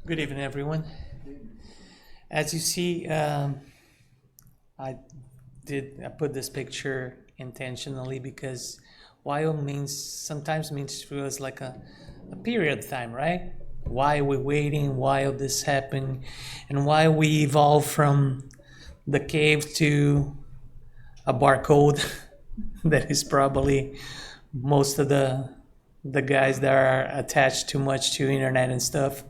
Good evening, everyone. As you see, I I put this picture intentionally because while sometimes means to us like a period of time, right? Why we're waiting, while this happened, and why we evolved from the cave to a barcode that is probably most of the guys that are attached too much to internet and stuff.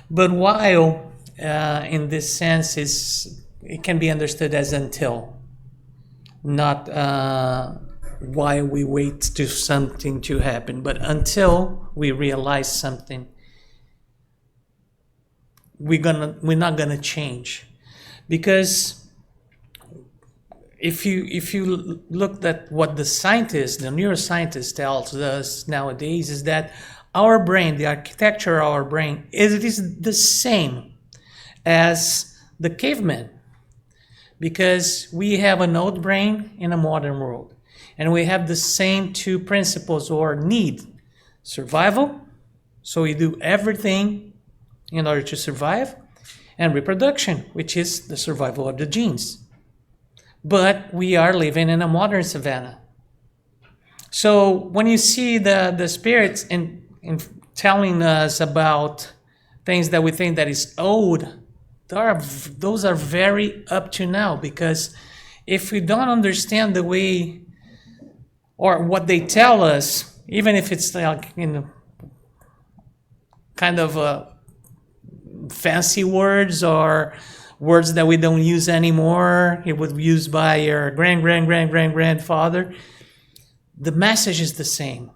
But while in this sense is it can be understood as until, not why we wait to something to happen, but until we realize something, we're not gonna change, because if you looked at what the neuroscientists tells us nowadays, is that our brain, the architecture of our brain, it is the same as the caveman, because we have an old brain in a modern world, and we have the same two principles or need: survival, so we do everything in order to survive, and reproduction, which is the survival of the genes. But we are living in a modern savannah. So when you see the spirits in telling us about things that we think that is old, those are very up to now, because if we don't understand the way or what they tell us, even if it's like kind of fancy words or words that we don't use anymore, it was used by your grandfather, the message is the same.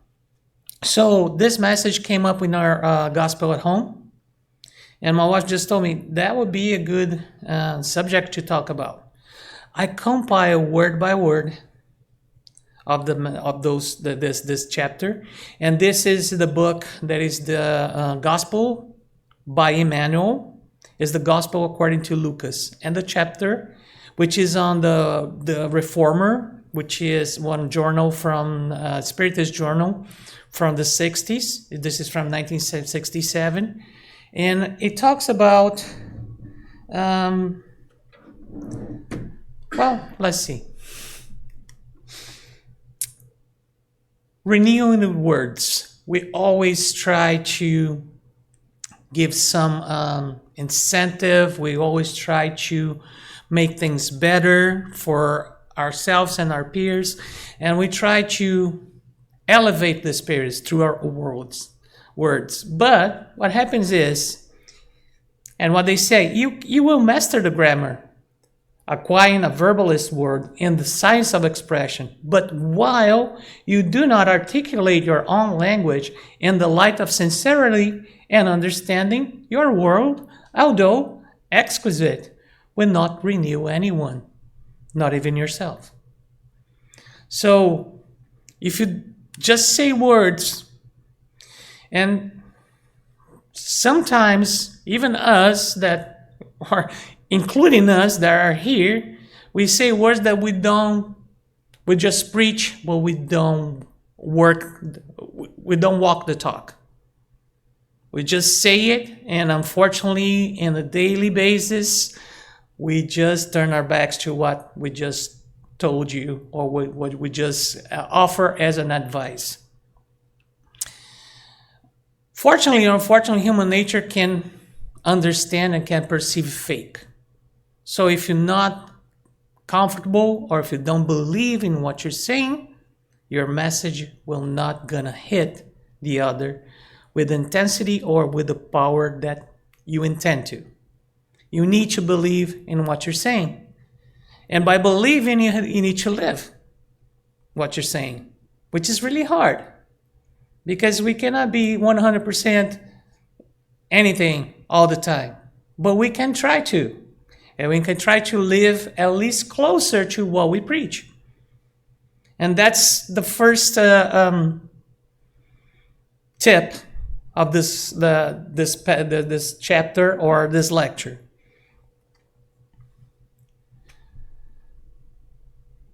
So this message came up in our gospel at home, and my wife just told me that would be a good subject to talk about. I compile word by word of this chapter, and this is the book that is the Gospel by Emmanuel, is the Gospel according to Lucas, and the chapter, which is on the Reformer, which is one journal from Spiritist journal from the 60s. This is from 1967, and it talks about let's see, renewing the words. We always try to give some incentive. We always try to make things better for ourselves and our peers, and we try to elevate the spirits through our words. But what happens is, and what they say, you will master the grammar, acquiring a verbalist word in the science of expression. But while you do not articulate your own language in the light of sincerity and understanding, your world, although exquisite, will not renew anyone, not even yourself. So if you just say words, and sometimes even us that are, including us that are here, we say words that we just preach, but we don't walk the talk. We just say it, and unfortunately, in a daily basis, we just turn our backs to what we just told you, or what we just offer as an advice. Fortunately or unfortunately, human nature can understand and can perceive fake. So if you're not comfortable, or if you don't believe in what you're saying, your message will not gonna hit the other with intensity or with the power that you intend to. You need to believe in what you're saying. And by believing, you need to live what you're saying, which is really hard, because we cannot be 100% anything all the time. But we can try to. And we can try to live at least closer to what we preach. And that's the first tip of this chapter or this lecture.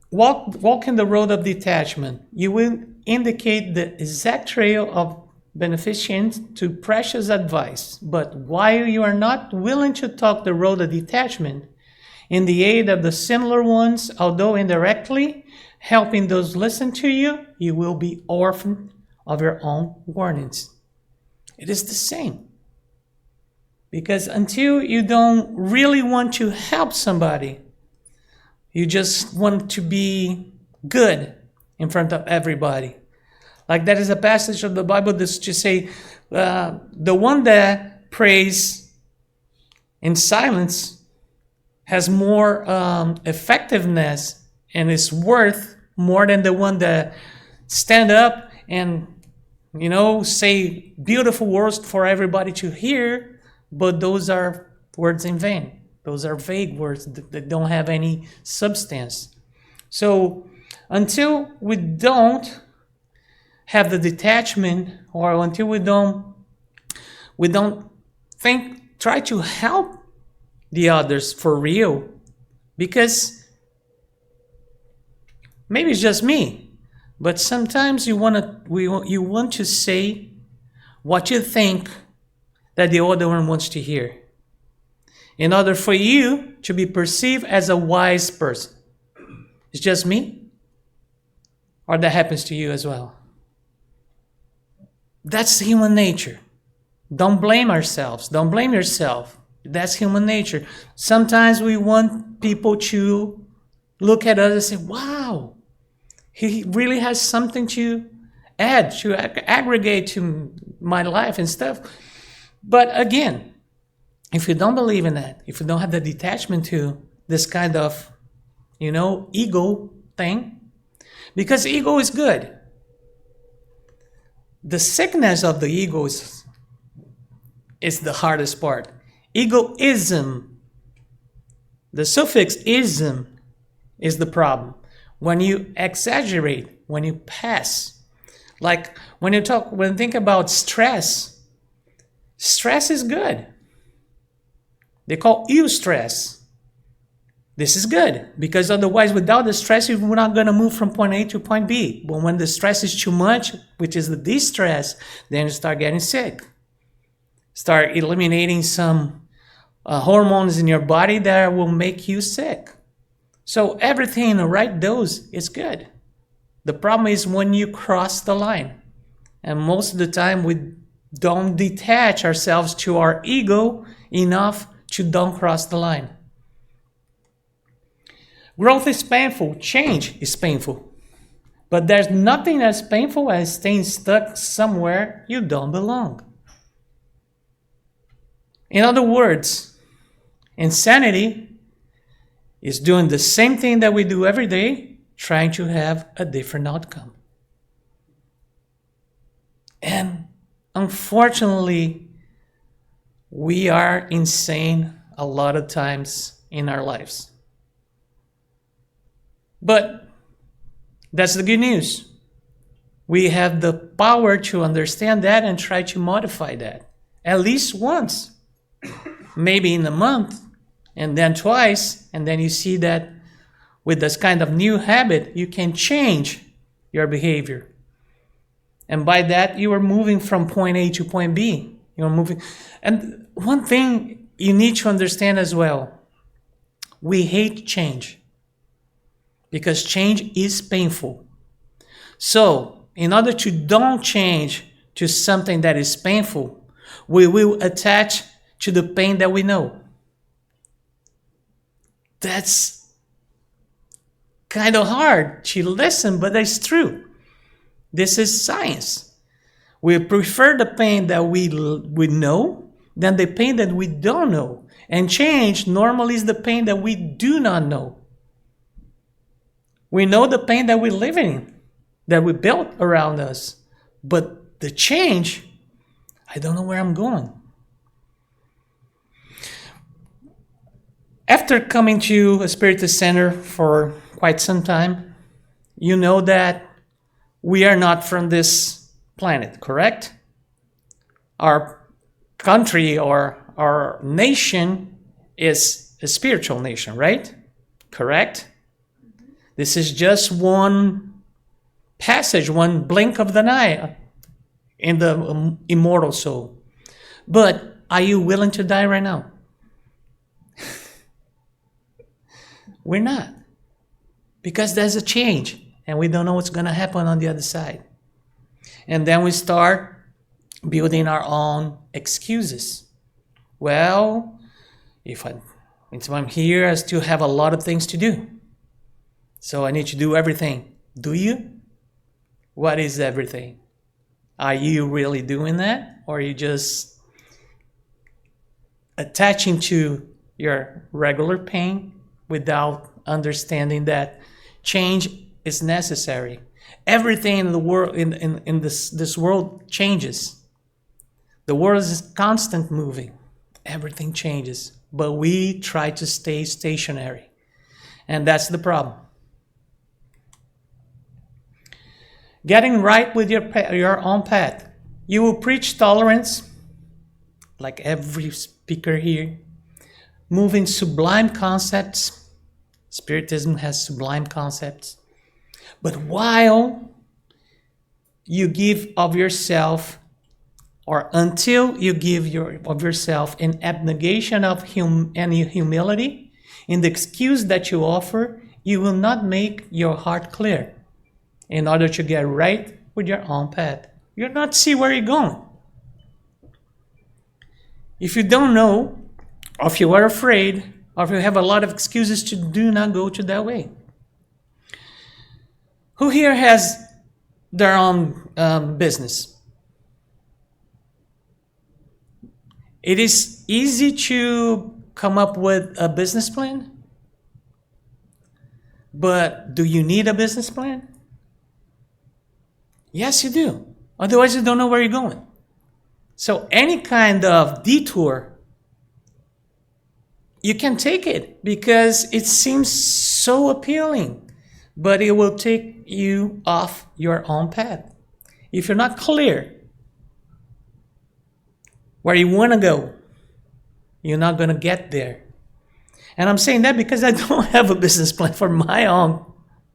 Walk in the road of detachment. You will indicate the exact trail of beneficent to precious advice. But while you are not willing to talk the road of detachment in the aid of the similar ones, although indirectly helping those listen to you, you will be orphaned of your own warnings. It is the same. Because until you don't really want to help somebody, you just want to be good in front of everybody. Like that is a passage of the Bible that just say, the one that prays in silence has more effectiveness and is worth more than the one that stand up and, say beautiful words for everybody to hear, but those are words in vain. Those are vague words that don't have any substance. So until we don't have the detachment, or until we don't try to help the others for real, because maybe it's just me, but sometimes you want to say what you think that the other one wants to hear, in order for you to be perceived as a wise person. It's just me? Or that happens to you as well? That's human nature. Don't blame ourselves. Don't blame yourself. That's human nature. Sometimes we want people to look at us and say, wow, he really has something to add, to aggregate to my life and stuff. But again, if you don't believe in that, if you don't have the detachment to this kind of, ego thing, because ego is good. The sickness of the ego is the hardest part. Egoism, the suffix ism, is the problem. When you exaggerate, when you pass, like when you think about stress is good. They call eustress. This is good, because otherwise without the stress, you're not going to move from point A to point B. But when the stress is too much, which is the distress, then you start getting sick. Start eliminating some hormones in your body that will make you sick. So everything in the right dose is good. The problem is when you cross the line. And most of the time we don't detach ourselves to our ego enough to don't cross the line. Growth is painful. Change is painful. But there's nothing as painful as staying stuck somewhere you don't belong. In other words, insanity is doing the same thing that we do every day, trying to have a different outcome. And unfortunately, we are insane a lot of times in our lives. But that's the good news. We have the power to understand that and try to modify that. At least once. Maybe in a month, and then twice, and then you see that with this kind of new habit, you can change your behavior. And by that, you are moving from point A to point B. You're moving. And one thing you need to understand as well, we hate change. Because change is painful. So, in order to don't change to something that is painful, we will attach to the pain that we know. That's kind of hard to listen, but it's true. This is science. We prefer the pain that we know than the pain that we don't know. And change normally is the pain that we do not know. We know the pain that we live in, that we built around us. But the change, I don't know where I'm going. After coming to a Spiritus Center for quite some time, you know that we are not from this planet, correct? Our country or our nation is a spiritual nation, right? Correct? This is just one passage, one blink of the eye. in the immortal soul. But are you willing to die right now? We're not. Because there's a change, and we don't know what's going to happen on the other side. And then we start building our own excuses. Well, if I'm here, I still have a lot of things to do. So I need to do everything. Do you? What is everything? Are you really doing that? Or are you just attaching to your regular pain without understanding that change is necessary? Everything in the world, in this world changes. The world is constant moving. Everything changes. But we try to stay stationary. And that's the problem. Getting right with your own path. You will preach tolerance, like every speaker here. Moving sublime concepts. Spiritism has sublime concepts. But while you give of yourself, or until you give of yourself in abnegation of any humility, in the excuse that you offer, you will not make your heart clear in order to get right with your own path. You'll not see where you're going. If you don't know, or if you are afraid, or if you have a lot of excuses to do not go to that way. Who here has their own business? It is easy to come up with a business plan, but do you need a business plan? Yes, you do. Otherwise, you don't know where you're going. So any kind of detour, you can take it because it seems so appealing, but it will take you off your own path. If you're not clear where you want to go, you're not going to get there. And I'm saying that because I don't have a business plan for my own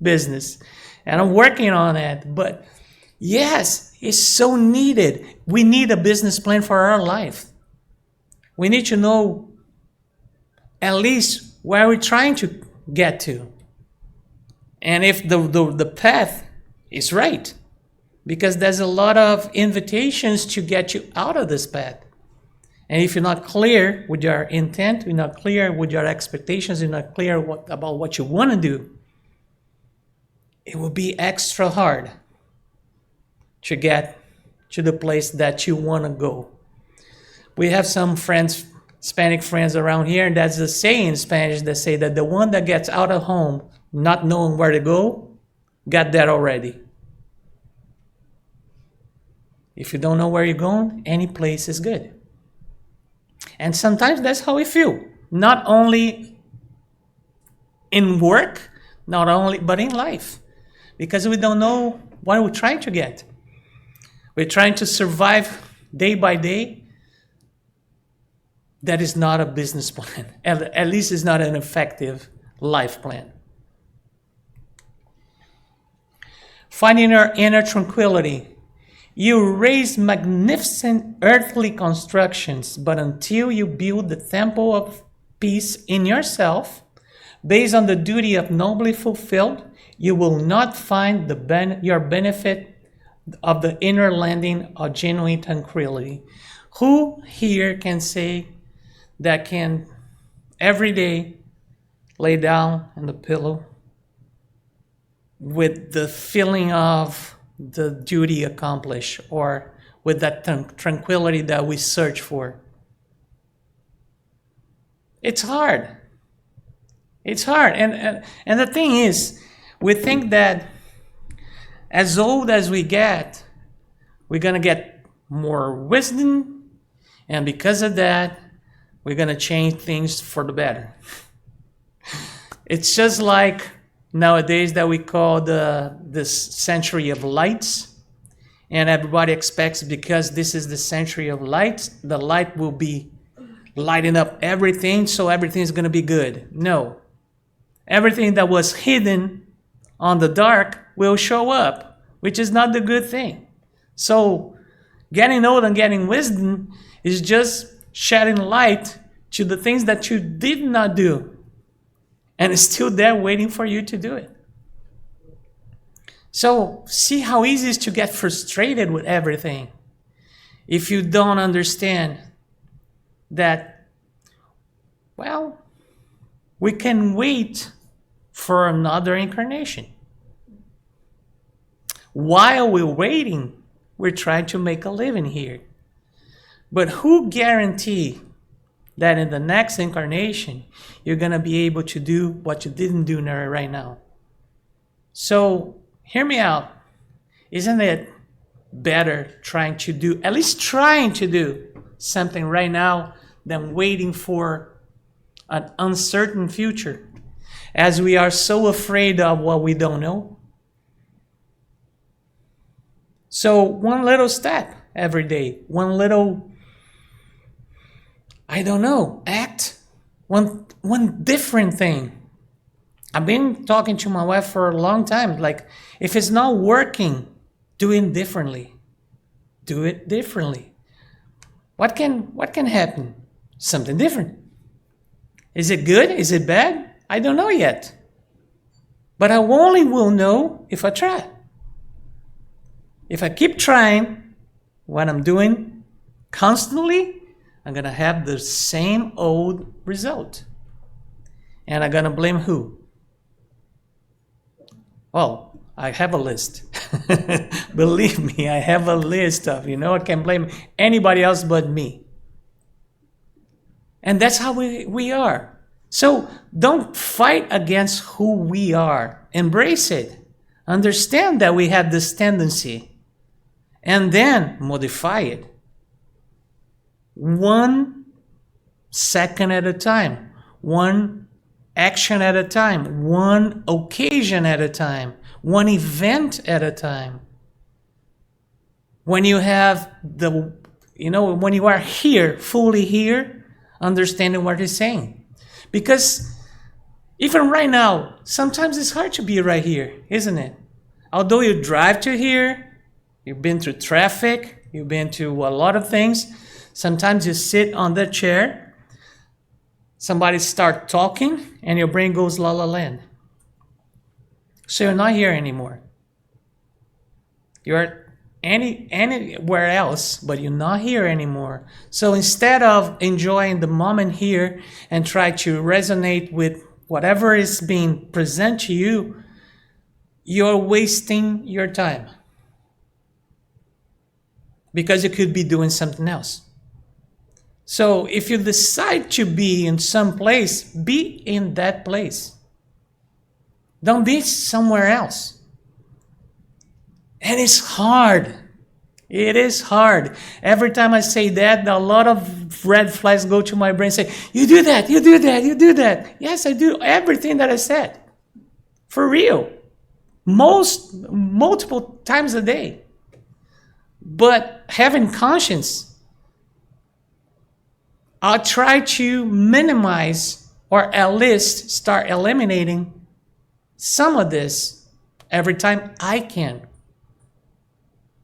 business. And I'm working on it. But yes, it's so needed. We need a business plan for our life. We need to know at least where we're trying to get to. And if the path is right. Because there's a lot of invitations to get you out of this path. And if you're not clear with your intent, you're not clear with your expectations, you're not clear about what you want to do, it will be extra hard to get to the place that you want to go. We have some friends, Hispanic friends around here, and that's a saying in Spanish that say that the one that gets out of home not knowing where to go, got there already. If you don't know where you're going, any place is good. And sometimes that's how we feel. Not only in work, but in life. Because we don't know what we're trying to get. We're trying to survive day by day. That is not a business plan. At least it's not an effective life plan. Finding your inner tranquility. You raise magnificent earthly constructions, but until you build the temple of peace in yourself, based on the duty of nobly fulfilled, you will not find your benefit of the inner landing of genuine tranquility. Who here can say that can every day lay down on the pillow with the feeling of the duty accomplished, or with that tranquility that we search for? It's hard. It's hard. And the thing is, we think that as old as we get, we're going to get more wisdom, and because of that, we're going to change things for the better. It's just like nowadays that we call this century of lights, and everybody expects, because this is the century of lights, the light will be lighting up everything, so everything is going to be good. No. Everything that was hidden on the dark will show up, which is not the good thing. So Getting old and getting wisdom is just shedding light to the things that you did not do, and it's still there waiting for you to do it. So see how easy it is to get frustrated with everything if you don't understand that, well, we can wait for another incarnation. While we're waiting, we're trying to make a living here. But who guarantee that in the next incarnation, you're going to be able to do what you didn't do right now? So hear me out. Isn't it better at least trying to do something right now than waiting for an uncertain future, as we are so afraid of what we don't know? So one little step every day, one little, I don't know, act, one different thing. I've been talking to my wife for a long time. Like, if it's not working, do it differently. Do it differently. What can happen? Something different. Is it good? Is it bad? I don't know yet. But I only will know if I try. If I keep trying what I'm doing constantly, I'm going to have the same old result. And I'm going to blame who? Well, I have a list. Believe me, I have a list of, I can blame anybody else but me. And that's how we are. So don't fight against who we are. Embrace it. Understand that we have this tendency. And then modify it. 1 second at a time. 1 action at a time. 1 occasion at a time. 1 event at a time. When you have when you are here, fully here, understanding what he's saying. Because even right now, sometimes it's hard to be right here, isn't it? Although you drive to here, you've been through traffic, you've been through a lot of things. Sometimes you sit on the chair, somebody start talking, and your brain goes la la land. So you're not here anymore. You're anywhere else, but you're not here anymore. So instead of enjoying the moment here and try to resonate with whatever is being presented to you, you're wasting your time. Because you could be doing something else. So if you decide to be in some place, be in that place. Don't be somewhere else. And it's hard. It is hard. Every time I say that, a lot of red flags go to my brain and say, you do that, you do that, you do that. Yes, I do everything that I said. For real. Multiple times a day. But having conscience, I'll try to minimize or at least start eliminating some of this every time I can.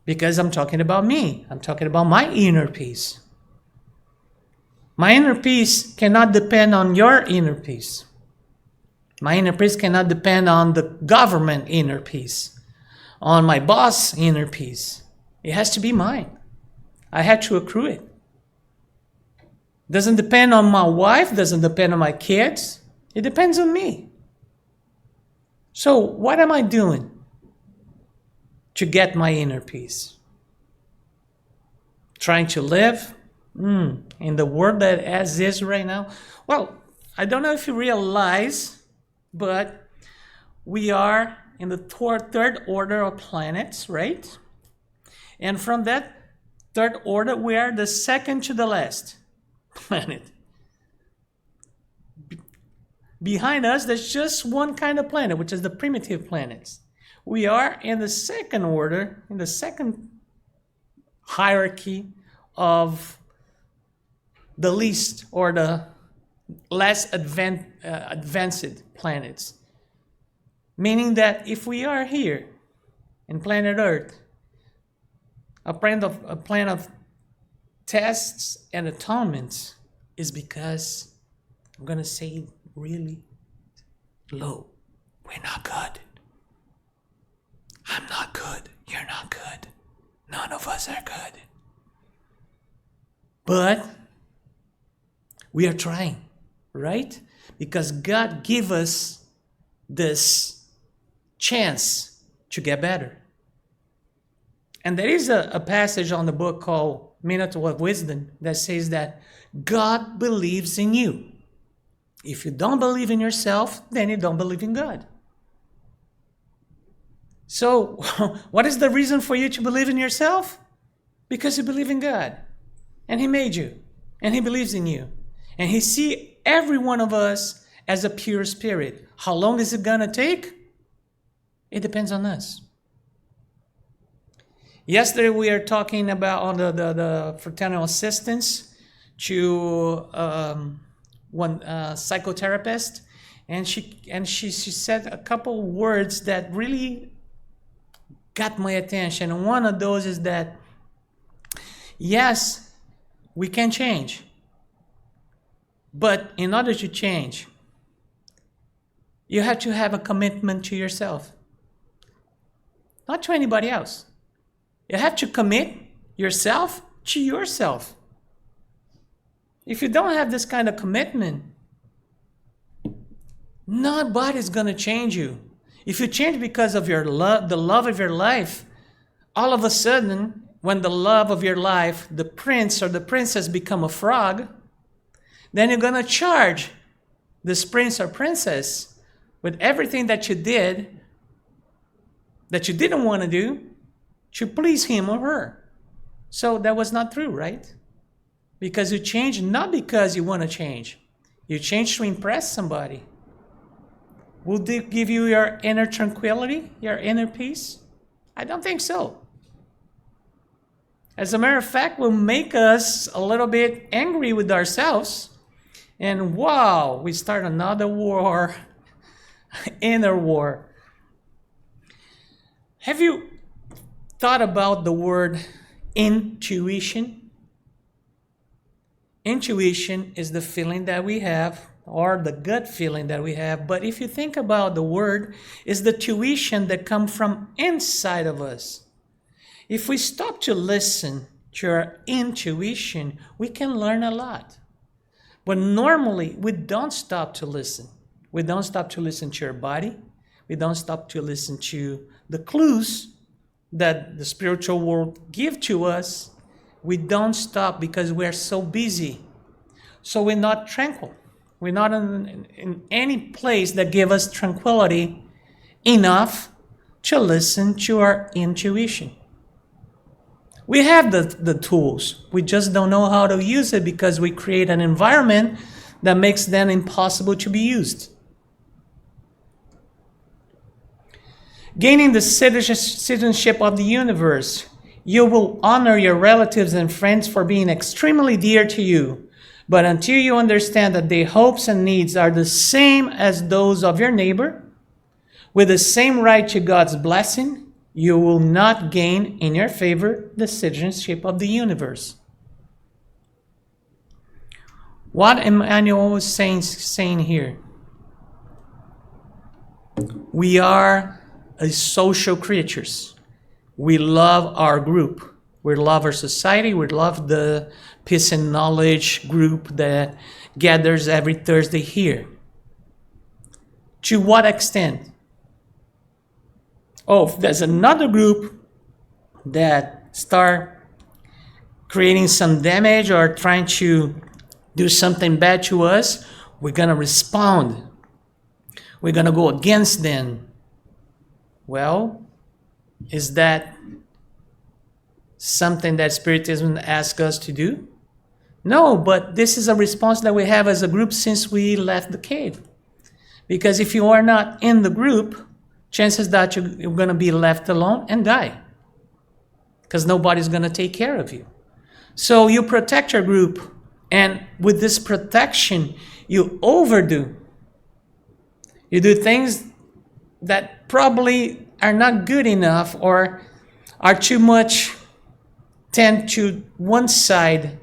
Because I'm talking about me. I'm talking about my inner peace. My inner peace cannot depend on your inner peace. My inner peace cannot depend on the government inner peace, on my boss inner peace. It has to be mine. I had to accrue it. Doesn't depend on my wife, doesn't depend on my kids. It depends on me. So what am I doing to get my inner peace? Trying to live in the world that as is right now? Well, I don't know if you realize, but we are in the third order of planets, right? And from that third order, we are the second to the last planet. Behind us, there's just one kind of planet, which is the primitive planets. We are in the second order, in the second hierarchy of the least or the less advanced planets. Meaning that if we are here in planet Earth, a plan of tests and atonements is because I'm going to say it really low. We're not good. I'm not good. You're not good. None of us are good. But we are trying, right? Because God gave us this chance to get better. And there is a passage on the book called Minute of Wisdom that says that God believes in you. If you don't believe in yourself, then you don't believe in God. So, what is the reason for you to believe in yourself? Because you believe in God. And He made you. And He believes in you. And He sees every one of us as a pure spirit. How long is it going to take? It depends on us. Yesterday we were talking about on the fraternal assistance to one psychotherapist, and she said a couple words that really got my attention. And one of those is that, yes, we can change. But in order to change, you have to have a commitment to yourself. Not to anybody else. You have to commit yourself to yourself. If you don't have this kind of commitment, nobody's going to change you. If you change because of your love, the love of your life, all of a sudden, when the love of your life, the prince or the princess become a frog, then you're going to charge this prince or princess with everything that you did, that you didn't want to do, to please him or her. So that was not true, right? Because you change not because you want to change. You change to impress somebody. Will they give you your inner tranquility, your inner peace? I don't think so. As a matter of fact, will make us a little bit angry with ourselves. And wow, we start another war, inner war. Have you thought about the word intuition? Intuition is the feeling that we have, or the gut feeling that we have. But if you think about the word, it's the tuition that comes from inside of us. If we stop to listen to our intuition, we can learn a lot. But normally, we don't stop to listen. We don't stop to listen to our body. We don't stop to listen to the clues that the spiritual world give to us. We don't stop because we're so busy. So we're not tranquil. We're not in any place that give us tranquility enough to listen to our intuition. We have the tools. We just don't know how to use it because we create an environment that makes them impossible to be used. Gaining the citizenship of the universe, you will honor your relatives and friends for being extremely dear to you. But until you understand that their hopes and needs are the same as those of your neighbor, with the same right to God's blessing, you will not gain in your favor the citizenship of the universe. What Emmanuel is saying here? We are social creatures. We love our group. We love our society. We love the Peace and Knowledge group that gathers every Thursday here. To what extent? Oh, if there's another group that start creating some damage or trying to do something bad to us, we're going to respond. We're going to go against them. Well, is that something that Spiritism asks us to do? No, but this is a response that we have as a group since we left the cave. Because if you are not in the group, chances that you're going to be left alone and die. Because nobody's going to take care of you. So you protect your group, and with this protection, you overdo. You do things that probably are not good enough or are too much tend to one side,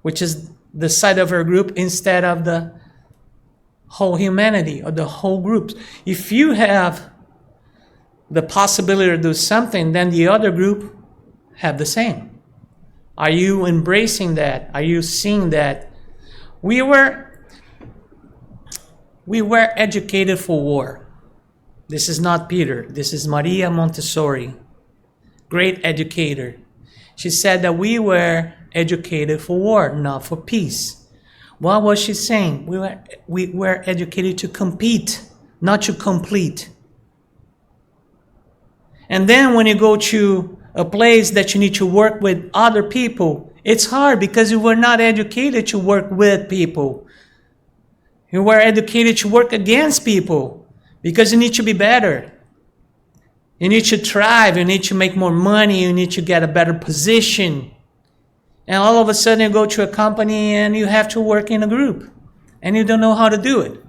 which is the side of her group, instead of the whole humanity or the whole group. If you have the possibility to do something, then the other group have the same. Are you embracing that? Are you seeing that? We were educated for war. This is not Peter. This is Maria Montessori, great educator. She said that we were educated for war, not for peace. What was she saying? We were educated to compete, not to complete. And then when you go to a place that you need to work with other people, it's hard because you were not educated to work with people. You were educated to work against people because you need to be better. You need to thrive. You need to make more money. You need to get a better position. And all of a sudden you go to a company and you have to work in a group and you don't know how to do it.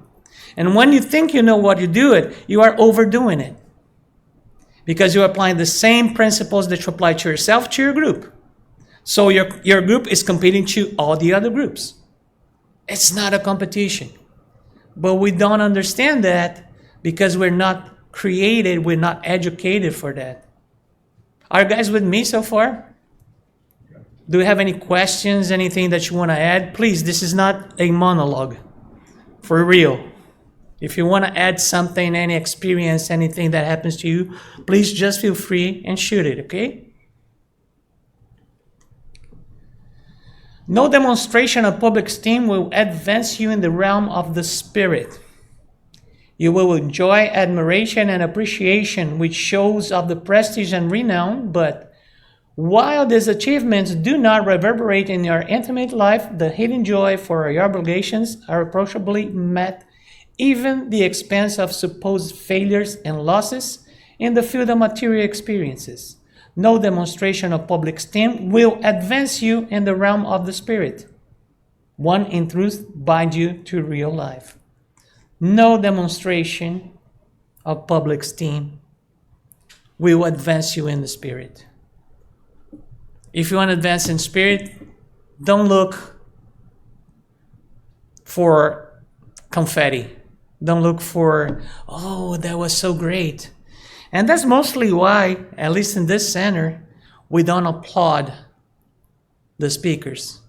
And when you think you know what you do it, you are overdoing it. Because you're applying the same principles that you apply to yourself to your group. So your group is competing to all the other groups. It's not a competition. But we don't understand that because we're not created, we're not educated for that. Are you guys with me so far? Do you have any questions, anything that you want to add? Please, this is not a monologue. For real. If you want to add something, any experience, anything that happens to you, please just feel free and shoot it, okay? No demonstration of public esteem will advance you in the realm of the spirit. You will enjoy admiration and appreciation, which shows of the prestige and renown, but while these achievements do not reverberate in your intimate life, the hidden joy for your obligations are approachably met, even the expense of supposed failures and losses in the field of material experiences. No demonstration of public esteem will advance you in the realm of the spirit. One in truth binds you to real life. No demonstration of public esteem will advance you in the spirit. If you want to advance in spirit, don't look for confetti. Don't look for, oh, that was so great. And that's mostly why, at least in this center, we don't applaud the speakers.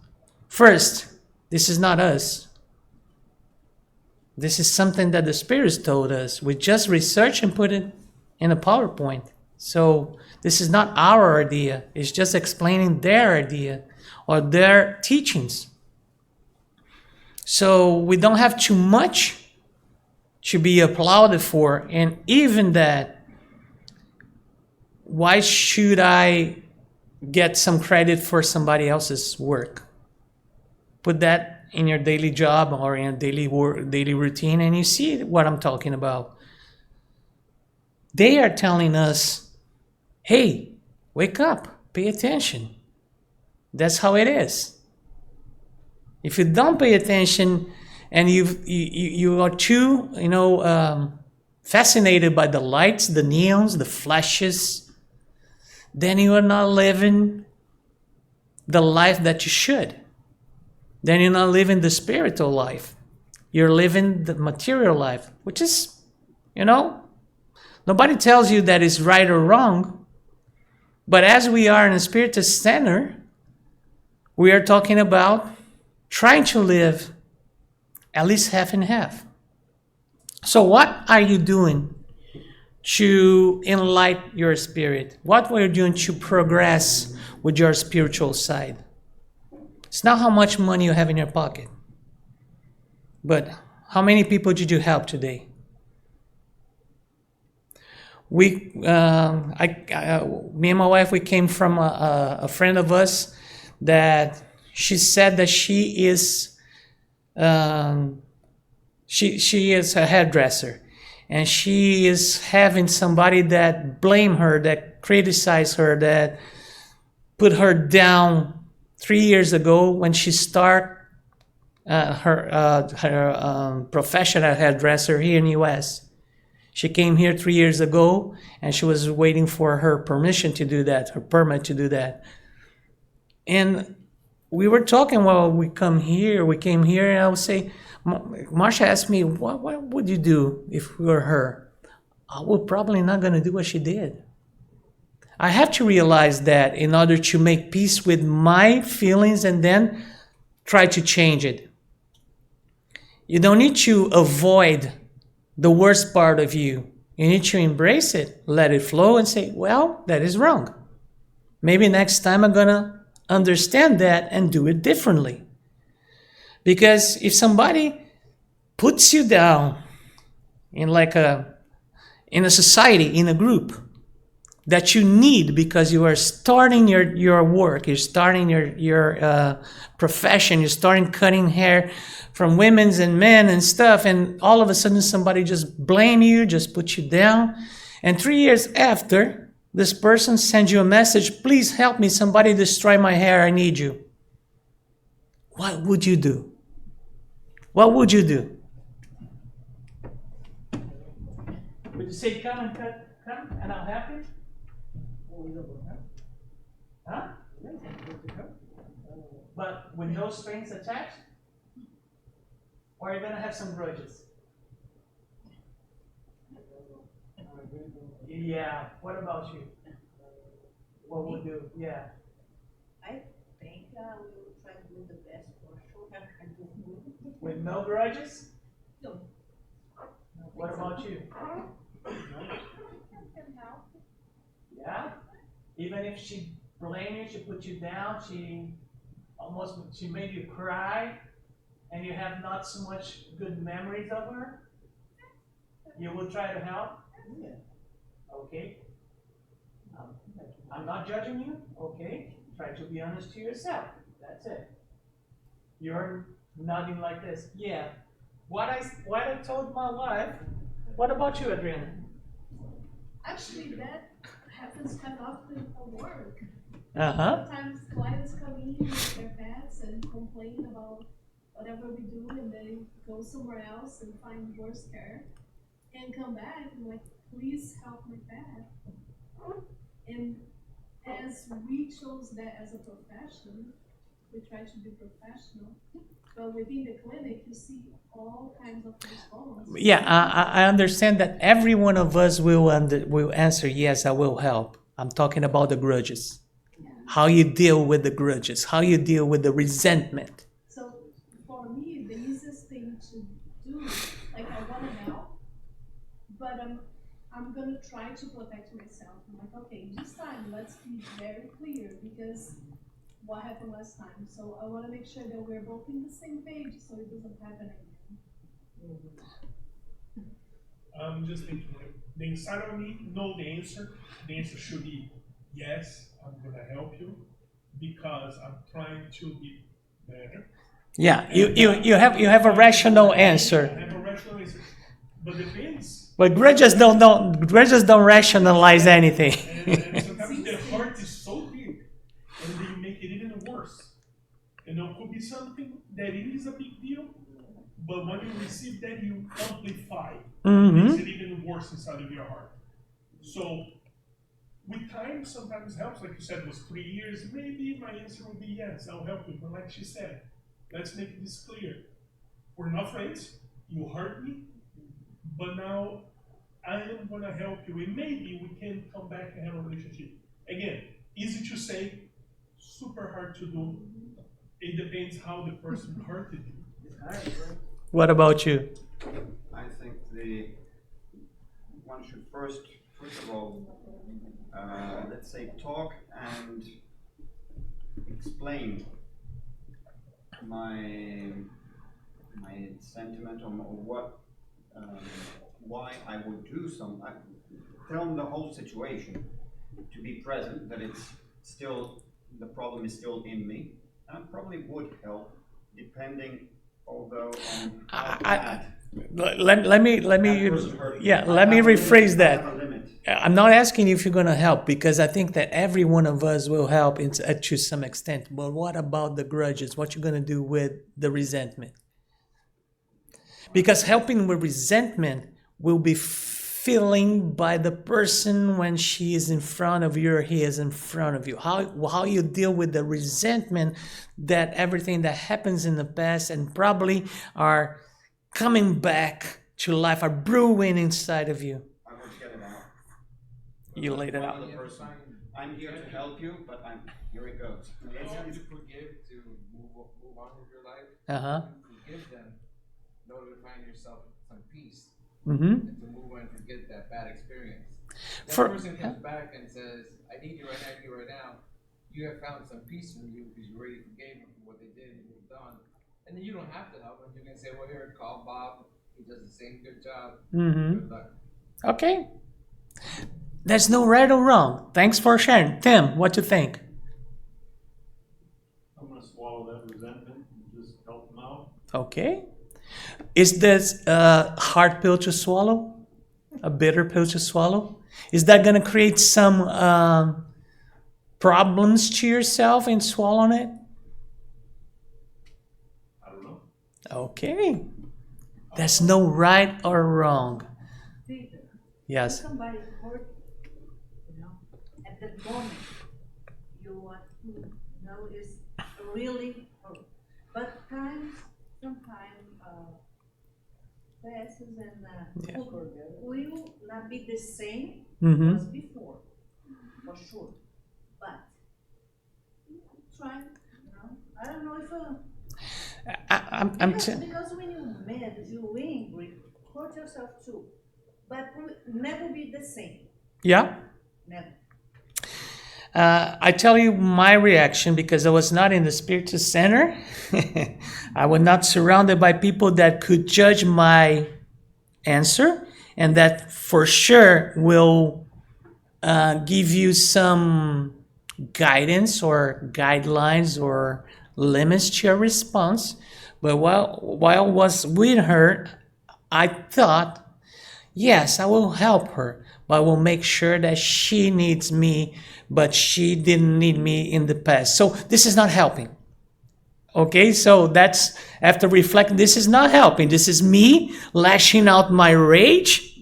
First, this is not us. This is something that the spirits told us. We just researched and put it in a PowerPoint. So this is not our idea. It's just explaining their idea or their teachings. So we don't have too much to be applauded for, and even that, why should I get some credit for somebody else's work? Put that in your daily job or in a daily routine, and you see what I'm talking about. They are telling us, hey, wake up, pay attention. That's how it is. If you don't pay attention, and you are too, fascinated by the lights, the neons, the flashes, then you are not living the life that you should. Then you're not living the spiritual life. You're living the material life, which is, nobody tells you that it's right or wrong. But as we are in a spiritual center, we are talking about trying to live at least half and half. So what are you doing to enlighten your spirit? What are you doing to progress with your spiritual side? It's not how much money you have in your pocket, but how many people did you help today? Me and my wife, we came from a friend of us that she said that she is a hairdresser, and she is having somebody that blame her, that criticize her, that put her down 3 years ago when she started her profession as hairdresser here in the U.S. She came here 3 years ago, and she was waiting for her permission to do that, her permit to do that. And we were talking while we came here, and I would say, Marsha asked me, what would you do if we were her? I would probably not going to do what she did. I have to realize that in order to make peace with my feelings and then try to change it. You don't need to avoid the worst part of you. You need to embrace it, let it flow, and say, well, that is wrong. Maybe next time I'm going to understand that and do it differently. Because if somebody puts you down in a society, in a group that you need because you are starting your work, you're starting your profession, you're starting cutting hair from women's and men and stuff, and all of a sudden somebody just blame you, just put you down, and 3 years after, this person sends you a message, please help me, somebody destroy my hair, I need you. What would you do? What would you do? Would you say, come and I'll help you? Huh? But with no strings attached? Or are you going to have some grudges? Yeah. What about you? What would you do? Yeah. I think I will try to do the best for sure and do good. With no grudges? No. What about you? Yeah? Even if she blamed you, she put you down, she made you cry, and you have not so much good memories of her, you will try to help? Yeah. Okay. I'm not judging you. Okay. Try to be honest to yourself. That's it. You're nodding like this. Yeah. What I told my wife. What about you, Adriana? Actually, that happens quite often at work. Uh-huh. Sometimes clients come in with their pets and complain about whatever we do, and they go somewhere else and find worse care, and come back and like, please help my pet. And as we chose that as a profession, we try to be professional. But within the clinic, you see all kinds of response. Yeah, I understand that every one of us will answer, yes, I will help. I'm talking about the grudges. Yeah. How you deal with the grudges, how you deal with the resentment. So for me, the easiest thing to do, like I want to help, but I'm gonna try to protect myself. I'm like, okay, this time let's be very clear because what happened last time. So I want to make sure that we're both in the same page so it doesn't happen again. I'm just thinking, like, the inside of me know the answer. The answer should be yes, I'm gonna help you because I'm trying to be better. Yeah, you have a rational answer. I have a rational answer, but depends. But grudges don't rationalize anything. And sometimes the hurt is so deep, and they make it even worse. And it could be something that is a big deal, but when you receive that, you amplify. Mm-hmm. Makes it even worse inside of your heart. So, with time, sometimes helps. Like you said, it was 3 years. Maybe my answer would be yes, I'll help you. But like she said, let's make this clear. We're not friends. You hurt me, but now I am going to help you. And maybe we can come back and have a relationship. Again, easy to say, super hard to do. It depends how the person hurted you. What about you? I think one should first of all, let's say, talk and explain my sentiment on what, why I would do tell them the whole situation, to be present, that it's still, the problem is still in me, and it probably would help, depending, although on how bad. Let me rephrase that. I'm not asking you if you're going to help, because I think that every one of us will help to some extent. But what about the grudges? What you're going to do with the resentment? Because helping with resentment will be feeling by the person when she is in front of you or he is in front of you. How you deal with the resentment that everything that happens in the past and probably are coming back to life, are brewing inside of you. I want to get it out. You laid it One out. other person. I'm here to help you, but here it goes. You don't have to forgive to move on with your life. Uh-huh. Forgive them in order to find yourself some peace Mm-hmm. and to move on and forget that bad experience. That person comes back and says, I need you right now, I need you right now. You have found some peace from you because you already forgave them for what they did and moved on. And then you don't have to help them. You can say, well, here, call Bob. He does the same good job. Mm-hmm. Good luck. Okay. There's no right or wrong. Thanks for sharing. Tim, what you think? I'm gonna swallow that resentment and just help them out. Okay. Is this a hard pill to swallow? A bitter pill to swallow? Is that going to create some problems to yourself in swallowing it? I don't know. Okay. There's no right or wrong. Peter, Yes. somebody hurt, at the moment, you want to know is really hurt. But sometimes, passes and Yeah. will not be the same Mm-hmm. as before, for sure. But try, I don't know if I'm because when you're mad, you're angry, hurt yourself too. But will never be the same. yeah. Never. I tell you my reaction because I was not in the spiritual center. I was not surrounded by people that could judge my answer and that for sure will give you some guidance or guidelines or limits to your response. But while I was with her, I thought, yes, I will help her, but I will make sure that she needs me, but she didn't need me in the past. So this is not helping. Okay, so that's, after reflecting, this is not helping. This is me lashing out my rage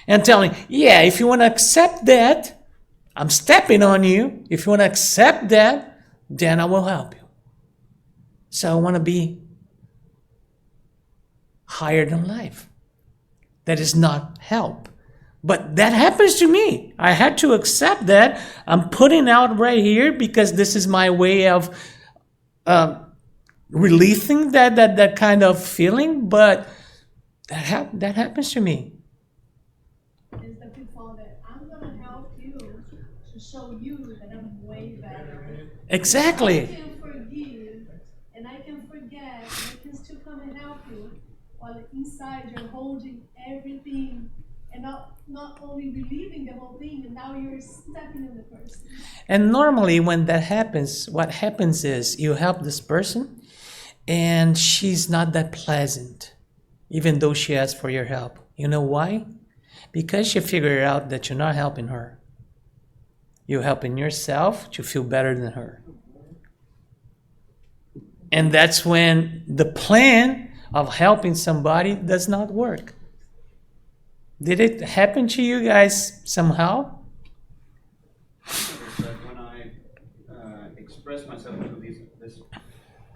and telling, yeah, if you want to accept that, I'm stepping on you. If you want to accept that, then I will help you. So I want to be higher than life. That is not help. But that happens to me. I had to accept that. I'm putting out right here because this is my way of relieving that kind of feeling. But that happens to me. Is the people that I'm gonna help you to show you that I'm way better. Exactly. I can forgive and I can forget and I can still come and help you while inside you're holding everything and not only relieving the whole thing and now you're stepping on the person. And normally when that happens, what happens is you help this person and she's not that pleasant, even though she asks for your help. You know why? Because you figure out that you're not helping her. You're helping yourself to feel better than her. And that's when the plan of helping somebody does not work. Did it happen to you guys somehow? That when I express myself to this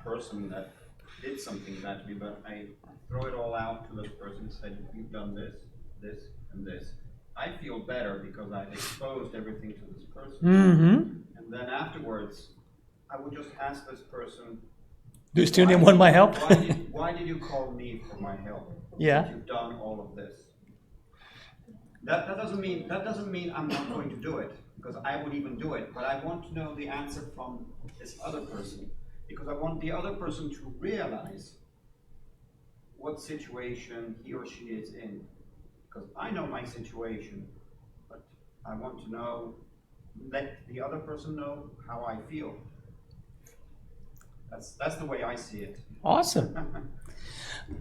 person that did something bad to me, but I throw it all out to this person and said, you've done this, this, and this. I feel better because I've exposed everything to this person. Mm-hmm. And then afterwards, I would just ask this person, Do you still need want my help? why did you call me for my help? Yeah. You've done all of this. That doesn't mean I'm not going to do it, because I would even do it, but I want to know the answer from this other person, because I want the other person to realize what situation he or she is in. Because I know my situation, but I want to know, let the other person know how I feel. That's the way I see it. Awesome.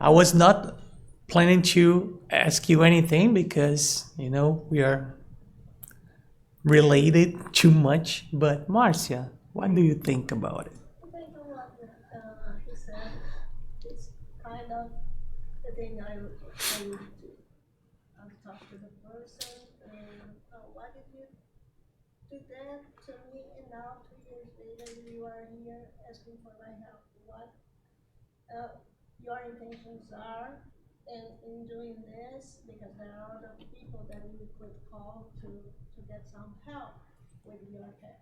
I was not planning to ask you anything because, we are related too much. But Marcia, what do you think about it? I think what he said is kind of the thing I would do. talk to the person, and why did you do that to me? And now 2 years later, you are here asking for my help. What your intentions are in doing this? Because there are other people that you could call to get some help with your cat.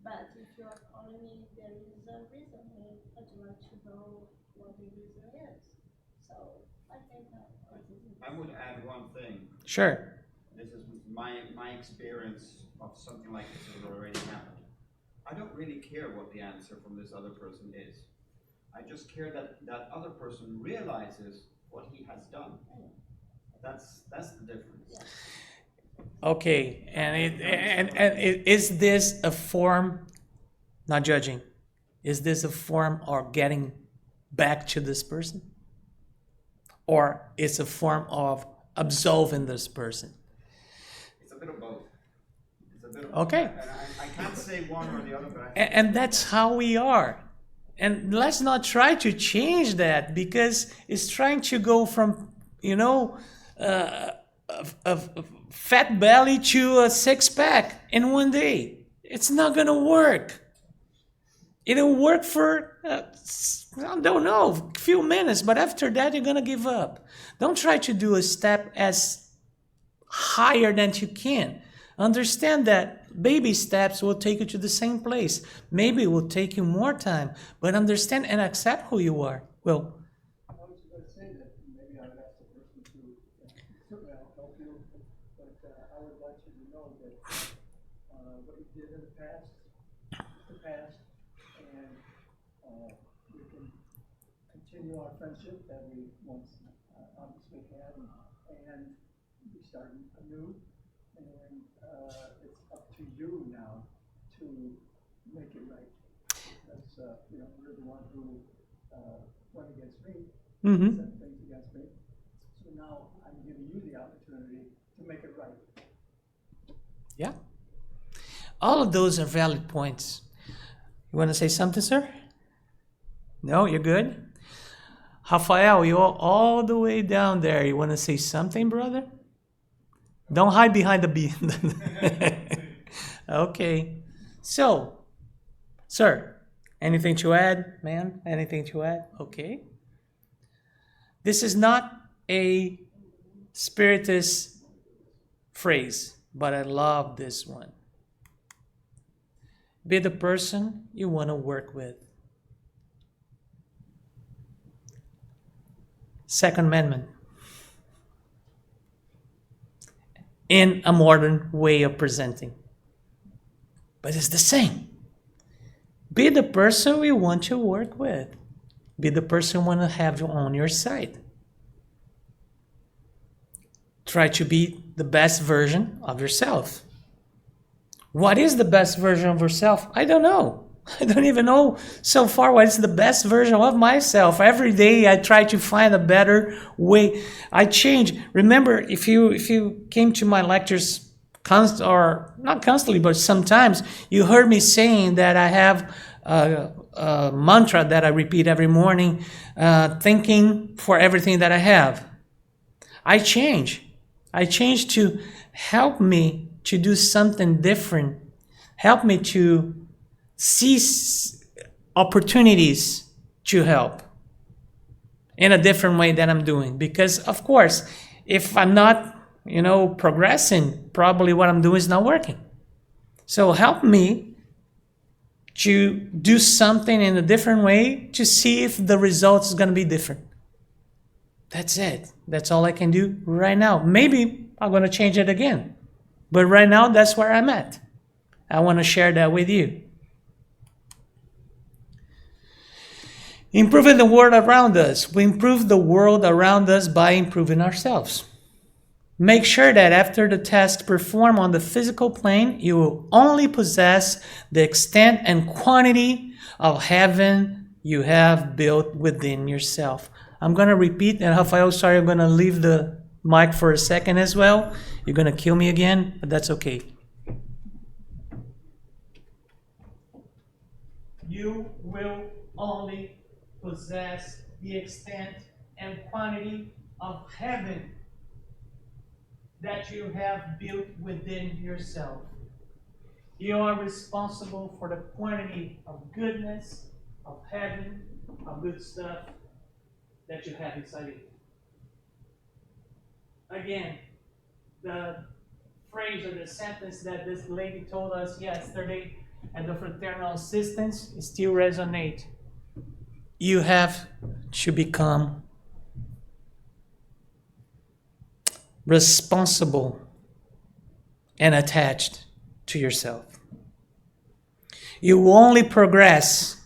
But if you are calling me, there is a reason, and I'd like to know what the reason is. So I think I would add one thing. Sure. This is my experience of something like this has already happened. I don't really care what the answer from this other person is. I just care that that other person realizes what he has done. That's the difference. Okay, is this a form, not judging, is this a form of getting back to this person? Or it's a form of absolving this person? It's a bit of both. It's a bit of Okay. And I can't say one or the other, but I think And that's how we are. And let's not try to change that, because it's trying to go from, a fat belly to a six-pack in one day. It's not going to work. It'll work for, I don't know, a few minutes, but after that, you're going to give up. Don't try to do a step as higher than you can. Understand that baby steps will take you to the same place. Maybe it will take you more time, but understand and accept who you are. Well, I was going to say that maybe I would ask the person to, certainly I'll help you, but I would like you to know that what you did in the past, and we can continue our friendship that we once obviously had, and we start anew, and it's up to you now to make it right. Because, you're the one who went against me, said things against me. So now I'm giving you the opportunity to make it right. yeah. All of those are valid points. You want to say something, sir? No, you're good? Rafael, you're all the way down there. You want to say something, brother? Don't hide behind the beam. Okay. So, sir, anything to add, man? Anything to add? Okay. This is not a spiritist phrase, but I love this one. Be the person you want to work with. Second Amendment. In a modern way of presenting. But it's the same. Be the person you want to work with. Be the person you want to have on your side. Try to be the best version of yourself. What is the best version of yourself? I don't know. I don't even know so far what is the best version of myself. Every day I try to find a better way. I change. Remember, if you came to my lectures or not constantly, but sometimes, you heard me saying that I have a mantra that I repeat every morning, thanking for everything that I have. I change. I change to help me to do something different. Help me to see opportunities to help in a different way that I'm doing. Because, of course, if I'm not, progressing, probably what I'm doing is not working. So help me to do something in a different way to see if the results is going to be different. That's it. That's all I can do right now. Maybe I'm going to change it again. But right now, that's where I'm at. I want to share that with you. Improving the world around us. We improve the world around us by improving ourselves. Make sure that after the task performed on the physical plane, you will only possess the extent and quantity of heaven you have built within yourself. I'm going to repeat, and Rafael, sorry, I'm going to leave the mic for a second as well. You're going to kill me again, but that's okay. You will only possess the extent and quantity of heaven that you have built within yourself. You are responsible for the quantity of goodness, of heaven, of good stuff that you have inside you. Again, the phrase or the sentence that this lady told us yesterday at the fraternal assistance still resonate. You have to become responsible and attached to yourself. You will only progress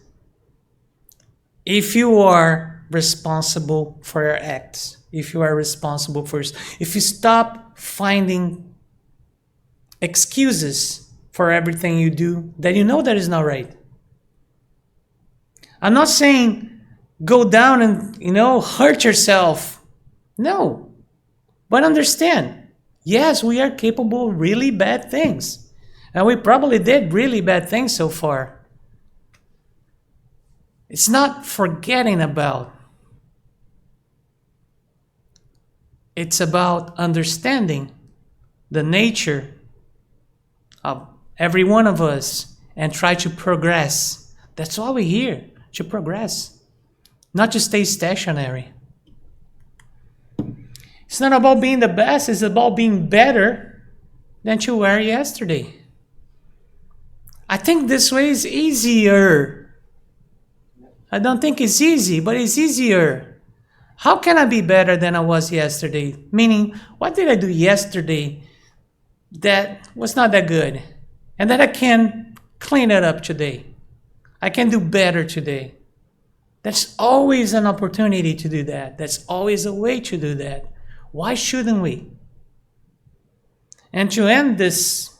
if you are responsible for your acts. If you are responsible for, if you stop finding excuses for everything you do that you know that is not right. I'm not saying go down and, hurt yourself. No. But understand, yes, we are capable of really bad things. And we probably did really bad things so far. It's not forgetting about. It's about understanding the nature of every one of us and try to progress. That's why we're here, to progress, not to stay stationary. It's not about being the best, it's about being better than you were yesterday. I think this way is easier. I don't think it's easy, but it's easier. How can I be better than I was yesterday? Meaning, what did I do yesterday that was not that good? And that I can clean it up today. I can do better today. That's always an opportunity to do that. That's always a way to do that. Why shouldn't we? And to end this,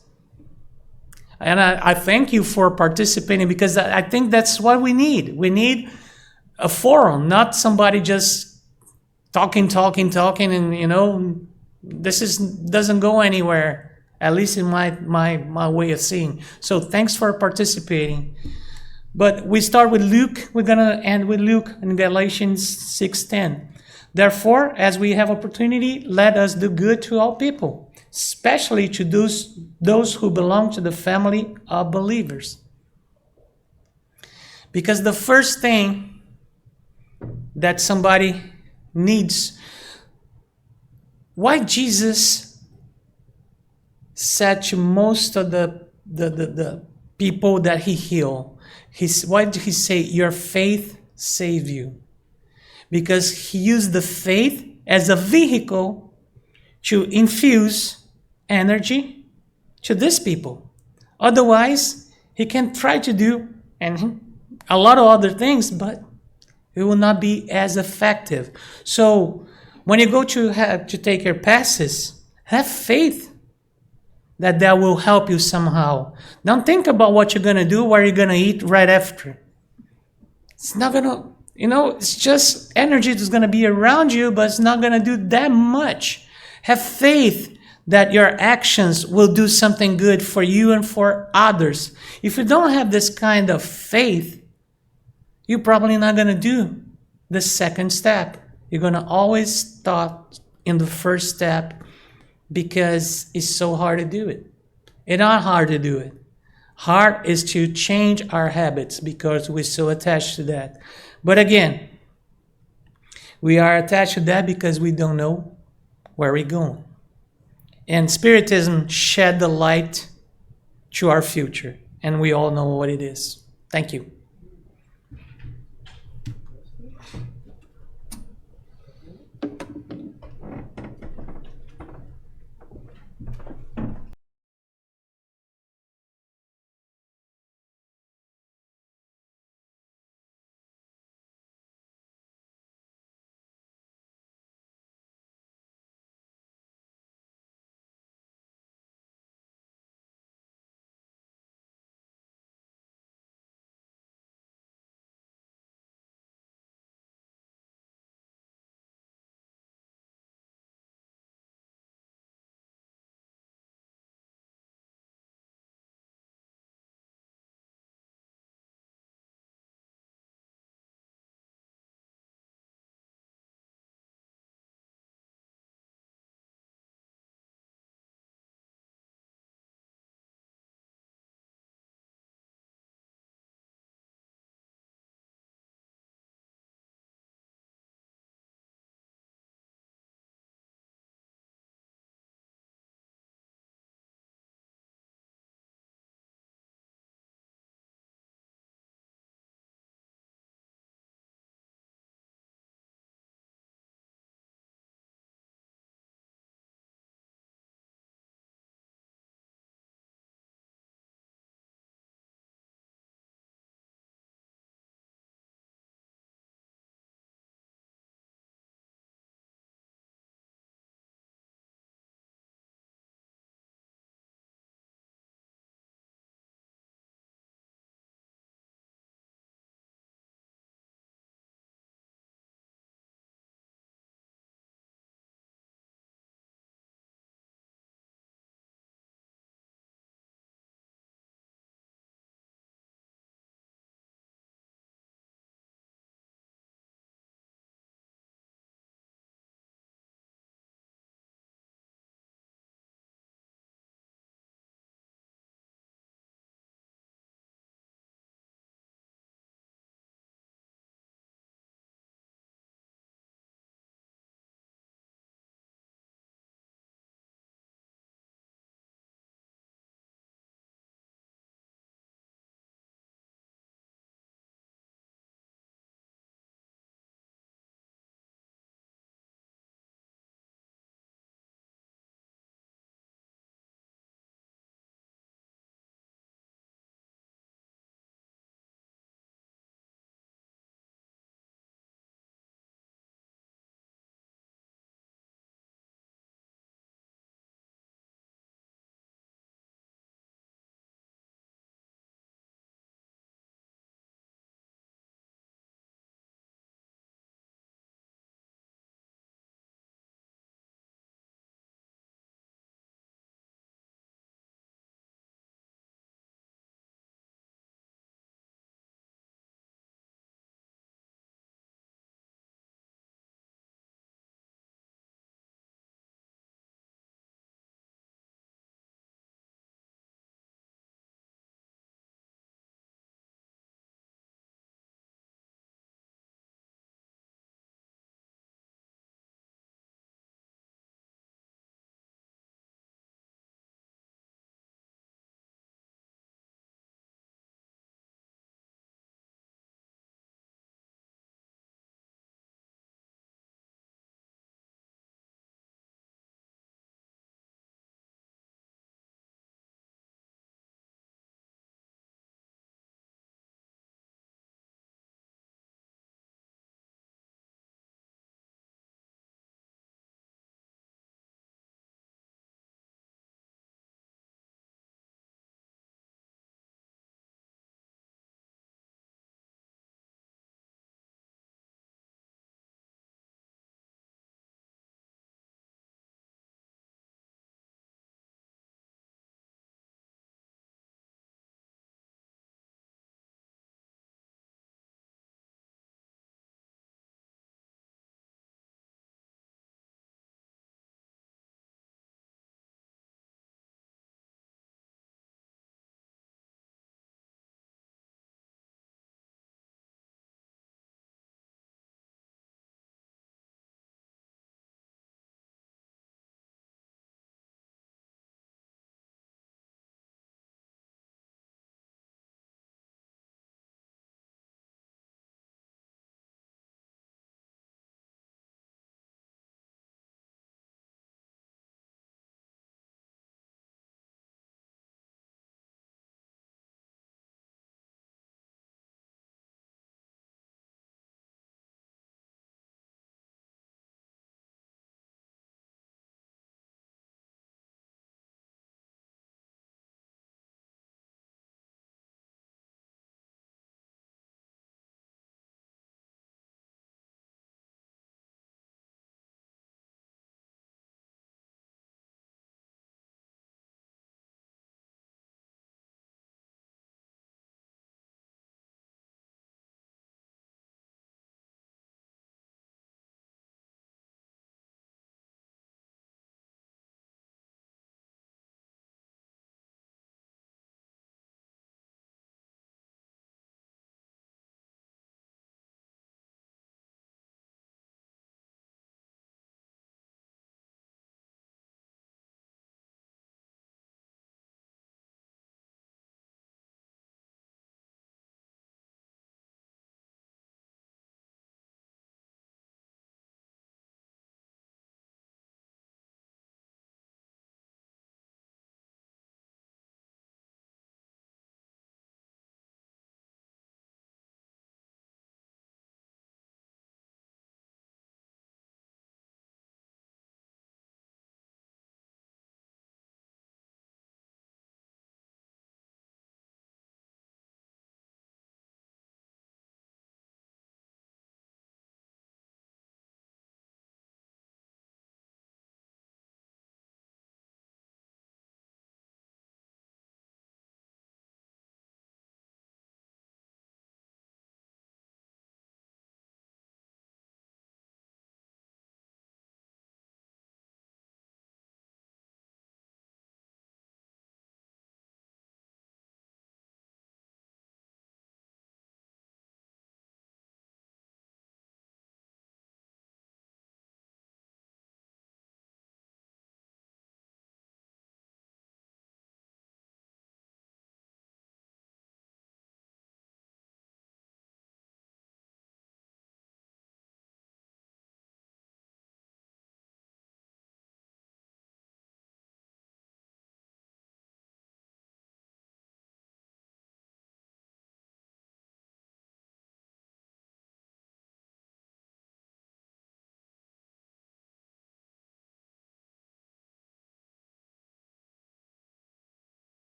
and I thank you for participating because I think that's what we need. We need a forum, not somebody just talking, and this doesn't go anywhere, at least in my way of seeing. So thanks for participating. But we start with Luke. We're going to end with Luke in Galatians 6:10. Therefore, as we have opportunity, let us do good to all people, especially to those who belong to the family of believers. Because the first thing that somebody needs, why Jesus said to most of the people that he healed, why did he say, your faith saved you? Because he used the faith as a vehicle to infuse energy to these people. Otherwise, he can try to do a lot of other things, but it will not be as effective. So when you go to take your passes, have faith that will help you somehow. Don't think about what you're going to do, what you're going to eat right after. It's not going to, it's just energy that's going to be around you, but it's not going to do that much. Have faith that your actions will do something good for you and for others. If you don't have this kind of faith, you're probably not going to do the second step. You're going to always stop in the first step because it's so hard to do it. It's not hard to do it. Hard is to change our habits because we're so attached to that. But again, we are attached to that because we don't know where we're going. And Spiritism shed the light to our future, and we all know what it is. Thank you.